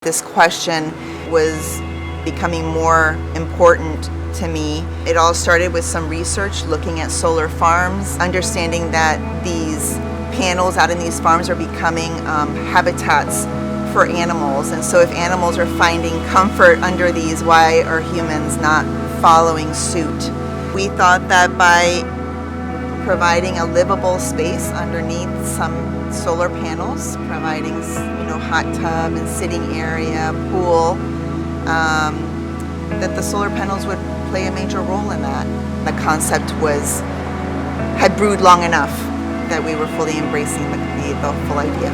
This question was becoming more important to me. It all started with some research looking at solar farms, understanding that these panels out in these farms are becoming habitats for animals. And so if animals are finding comfort under these, why are humans not following suit? We thought that by providing a livable space underneath some solar panels, providing hot tub and sitting area, pool, that the solar panels would play a major role in that. The concept had brewed long enough that we were fully embracing the full idea.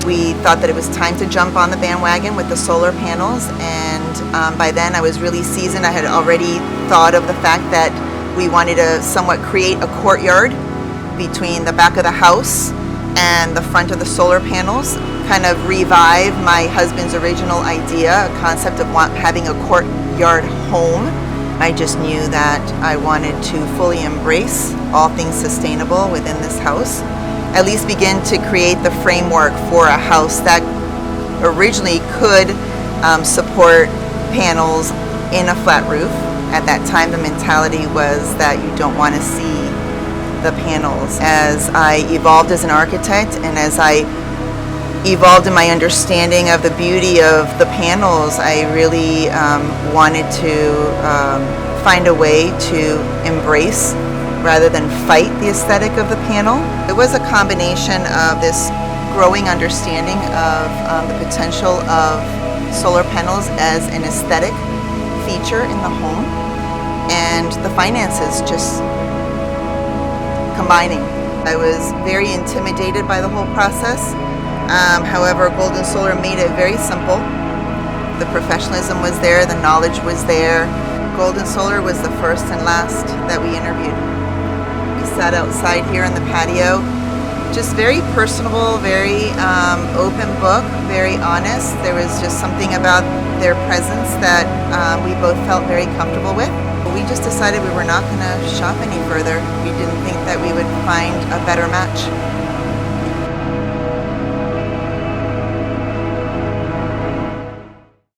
We thought that it was time to jump on the bandwagon with the solar panels, and by then I was really seasoned. I had already thought of the fact that we wanted to somewhat create a courtyard between the back of the house and the front of the solar panels, kind of revive my husband's original idea, a concept of having a courtyard home. I just knew that I wanted to fully embrace all things sustainable within this house, at least begin to create the framework for a house that originally could support panels in a flat roof. At that time, the mentality was that you don't want to see the panels. As I evolved as an architect and as I evolved in my understanding of the beauty of the panels, I really wanted to find a way to embrace rather than fight the aesthetic of the panel. It was a combination of this growing understanding of the potential of solar panels as an aesthetic feature in the home, and the finances just combining. I was very intimidated by the whole process. However, Goldin Solar made it very simple. The professionalism was there, the knowledge was there. Goldin Solar was the first and last that we interviewed. We sat outside here in the patio, just very personable, very open book, very honest. There was just something about their presence that we both felt very comfortable with. We just decided we were not going to shop any further. We didn't think that we would find a better match.